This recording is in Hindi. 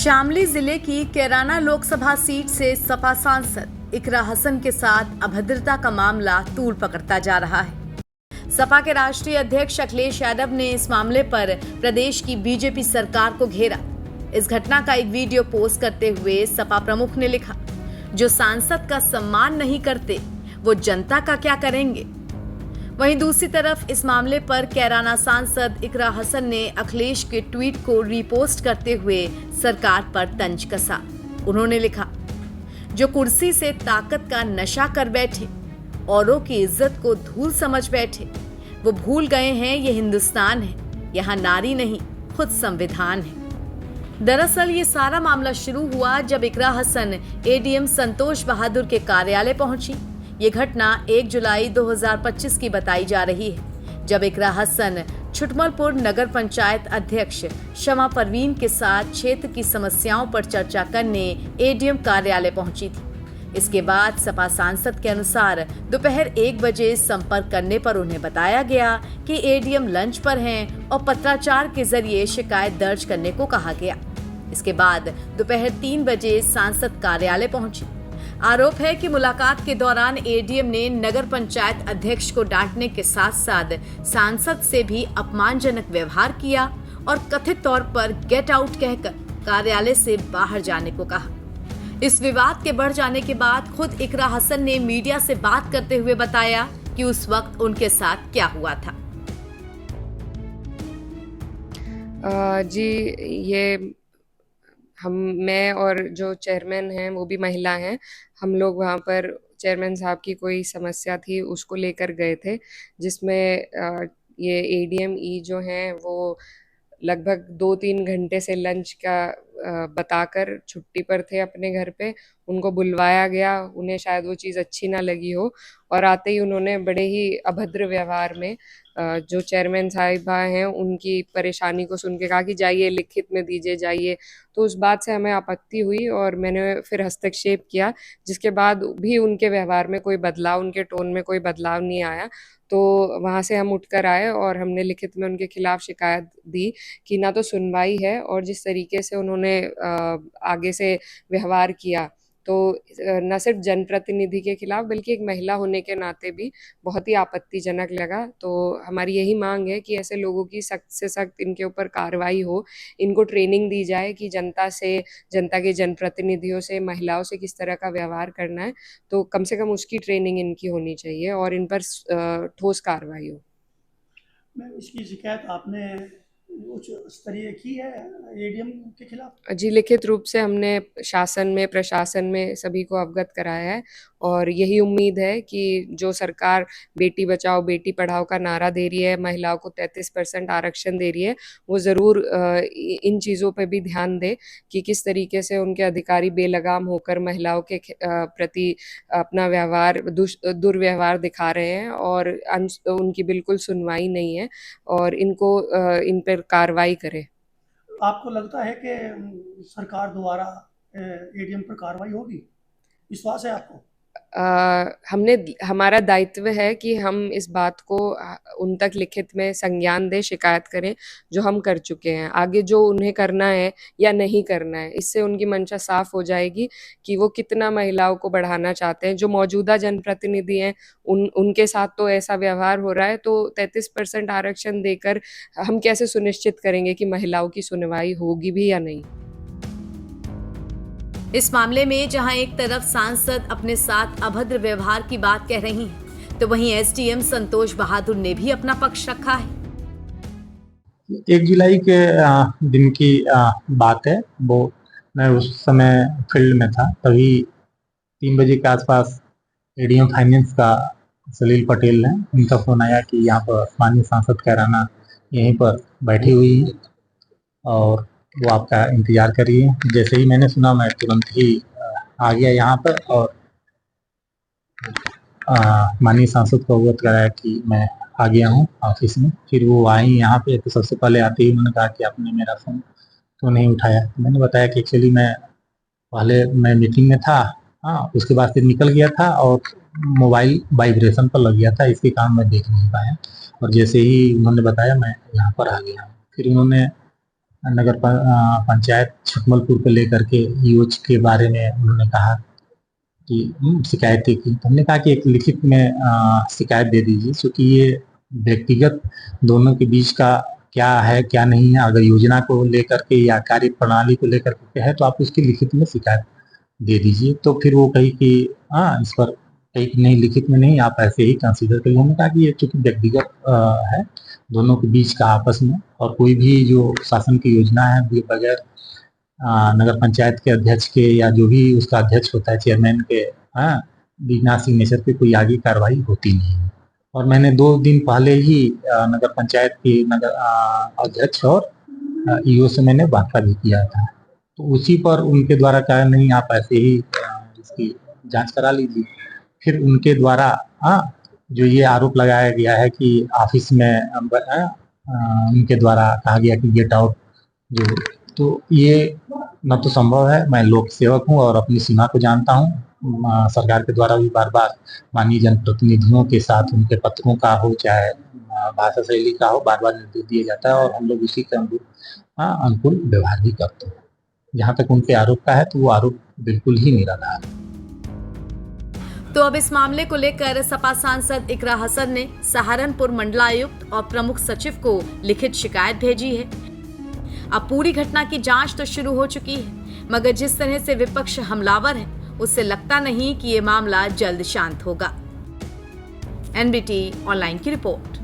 शामली जिले की कैराना लोकसभा सीट से सपा सांसद इकरा हसन के साथ अभद्रता का मामला तूल पकड़ता जा रहा है। सपा के राष्ट्रीय अध्यक्ष अखिलेश यादव ने इस मामले पर प्रदेश की बीजेपी सरकार को घेरा। इस घटना का एक वीडियो पोस्ट करते हुए सपा प्रमुख ने लिखा, जो सांसद का सम्मान नहीं करते वो जनता का क्या करेंगे। वहीं दूसरी तरफ इस मामले पर कैराना सांसद इकरा हसन ने अखिलेश के ट्वीट को रीपोस्ट करते हुए सरकार पर तंज कसा। उन्होंने लिखा, जो कुर्सी से ताकत का नशा कर बैठे, औरों की इज्जत को धूल समझ बैठे, वो भूल गए हैं ये हिंदुस्तान है, यहाँ नारी नहीं खुद संविधान है। दरअसल ये सारा मामला शुरू हुआ जब इकरा हसन एडीएम संतोष बहादुर के कार्यालय पहुंची। ये घटना 1 जुलाई 2025 की बताई जा रही है, जब इकरा हसन छुटमलपुर नगर पंचायत अध्यक्ष शमा परवीन के साथ क्षेत्र की समस्याओं पर चर्चा करने एडीएम कार्यालय पहुंची थी। इसके बाद सपा सांसद के अनुसार दोपहर 1 बजे संपर्क करने पर उन्हें बताया गया कि एडीएम लंच पर हैं और पत्राचार के जरिए शिकायत दर्ज करने को कहा गया। इसके बाद दोपहर 3 बजे सांसद कार्यालय पहुंची। आरोप है कि मुलाकात के दौरान एडीएम ने नगर पंचायत अध्यक्ष को डांटने के साथ साथ सांसद से भी अपमानजनक व्यवहार किया और कथित तौर पर गेट आउट कहकर कार्यालय से बाहर जाने को कहा। इस विवाद के बढ़ जाने के बाद खुद इकरा हसन ने मीडिया से बात करते हुए बताया कि उस वक्त उनके साथ क्या हुआ था। जी, ये मैं और जो चेयरमैन हैं वो भी महिला हैं। हम लोग वहाँ पर चेयरमैन साहब की कोई समस्या थी उसको लेकर गए थे, जिसमें ये एडीएम जो हैं वो लगभग 2-3 घंटे से लंच का बताकर छुट्टी पर थे अपने घर पे। उनको बुलवाया गया, उन्हें शायद वो चीज़ अच्छी ना लगी हो और आते ही उन्होंने बड़े ही अभद्र व्यवहार में जो चेयरमैन साहिबा हैं उनकी परेशानी को सुन के कहा कि जाइए लिखित में दीजिए जाइए। तो उस बात से हमें आपत्ति हुई और मैंने फिर हस्तक्षेप किया, जिसके बाद भी उनके व्यवहार में कोई बदलाव, उनके टोन में कोई बदलाव नहीं आया। तो वहाँ से हम उठकर आए और हमने लिखित में उनके खिलाफ शिकायत दी कि ना तो सुनवाई है और जिस तरीके से उन्होंने आगे से व्यवहार किया, तो न सिर्फ जनप्रतिनिधि के खिलाफ बल्कि एक महिला होने के नाते भी बहुत ही आपत्तिजनक लगा। तो हमारी यही मांग है कि ऐसे लोगों की सख्त से सख्त इनके ऊपर कार्रवाई हो, इनको ट्रेनिंग दी जाए कि जनता के जनप्रतिनिधियों से, महिलाओं से किस तरह का व्यवहार करना है। तो कम से कम उसकी ट्रेनिंग इनकी होनी चाहिए और इन पर ठोस कार्रवाई हो। मैम, इसकी शिकायत आपने उच्च स्तरीय की है एडीएम के खिलाफ? जी, लिखित रूप से हमने शासन में, प्रशासन में सभी को अवगत कराया है और यही उम्मीद है कि जो सरकार बेटी बचाओ बेटी पढ़ाओ का नारा दे रही है, महिलाओं को 33% आरक्षण दे रही है, वो ज़रूर इन चीज़ों पे भी ध्यान दे कि किस तरीके से उनके अधिकारी बेलगाम होकर महिलाओं के प्रति अपना व्यवहार, दुर्व्यवहार दिखा रहे हैं और उनकी बिल्कुल सुनवाई नहीं है और इन पर कार्रवाई करे। आपको लगता है कि सरकार द्वारा एडीएम पर कार्रवाई होगी? विश्वास है आपको? हमारा दायित्व है कि हम इस बात को उन तक लिखित में संज्ञान दें, शिकायत करें, जो हम कर चुके हैं। आगे जो उन्हें करना है या नहीं करना है, इससे उनकी मंशा साफ हो जाएगी कि वो कितना महिलाओं को बढ़ाना चाहते हैं। जो मौजूदा जनप्रतिनिधि हैं उनके साथ तो ऐसा व्यवहार हो रहा है, तो 33% आरक्षण देकर हम कैसे सुनिश्चित करेंगे कि महिलाओं की सुनवाई होगी भी या नहीं। इस मामले में जहां एक तरफ सांसद अपने साथ अभद्र व्यवहार की बात कह रही हैं, तो वहीं एसडीएम संतोष बहादुर ने भी अपना पक्ष रखा है। 1 जुलाई के दिन की बात है। वो मैं उस समय फील्ड में था, तभी 3 बजे के आसपास एडीएम फाइनेंस का सलील पटेल ने, उनका फोन आया कि यहाँ पर माननीय सांसद कैराना यहीं पर बैठी हुई है और वो आपका इंतजार कर रही है। जैसे ही मैंने सुना मैं तुरंत ही आ गया यहाँ पर और माननीय सांसद को अवगत कराया कि मैं आ गया हूँ ऑफिस में। फिर वो आई यहाँ पे, तो सबसे पहले आते ही उन्होंने कहा कि आपने मेरा फ़ोन तो नहीं उठाया। मैंने बताया कि एक्चुअली मैं मीटिंग में था, उसके बाद फिर निकल गया था और मोबाइल वाइब्रेशन पर लग गया था, इसके कारण मैं देख नहीं पाया। और जैसे ही उन्होंने बताया मैं यहाँ पर आ गया। फिर उन्होंने पंचायत छकमलपुर को लेकर के ईओच के बारे में उन्होंने कहा कि शिकायतें की। तो हमने कहा कि एक लिखित में शिकायत दे दीजिए, क्योंकि ये व्यक्तिगत दोनों के बीच का क्या है क्या नहीं है, अगर योजना को लेकर के या कार्य प्रणाली को लेकर के है तो आप उसकी लिखित में शिकायत दे दीजिए। तो फिर वो कही कि हाँ, इस पर कही नहीं, लिखित में नहीं, आप ऐसे ही कंसीडर करिए। हमने कहा कि ये चूंकि व्यक्तिगत है दोनों के बीच का आपस में, और कोई भी जो शासन की योजना है वो बगैर नगर पंचायत के अध्यक्ष के या जो भी उसका अध्यक्ष होता है, चेयरमैन के बिना सिग्नेचर पे कोई आगे कार्रवाई होती नहीं है। और मैंने 2 दिन पहले ही नगर पंचायत के अध्यक्ष और ईओ से मैंने वार्ता भी किया था, तो उसी पर उनके द्वारा कहा नहीं, आप ऐसे ही इसकी जांच करा लीजिए। फिर उनके द्वारा जो ये आरोप लगाया गया है कि ऑफिस में उनके द्वारा कहा गया कि गेट आउट, जो तो ये न तो संभव है। मैं लोक सेवक हूँ और अपनी सीमा को जानता हूँ। सरकार के द्वारा भी बार बार माननीय जनप्रतिनिधियों के साथ उनके पत्रों का हो चाहे भाषा शैली का हो, बार बार निर्देश दिया जाता है और हम लोग उसी के अनुकूल व्यवहार भी करते हैं। जहाँ तक उनके आरोप का है तो वो आरोप बिल्कुल ही निराधार है। तो अब इस मामले को लेकर सपा सांसद इकरा हसन ने सहारनपुर मंडलायुक्त और प्रमुख सचिव को लिखित शिकायत भेजी है। अब पूरी घटना की जांच तो शुरू हो चुकी है, मगर जिस तरह से विपक्ष हमलावर है उससे लगता नहीं कि ये मामला जल्द शांत होगा। एनबीटी ऑनलाइन की रिपोर्ट।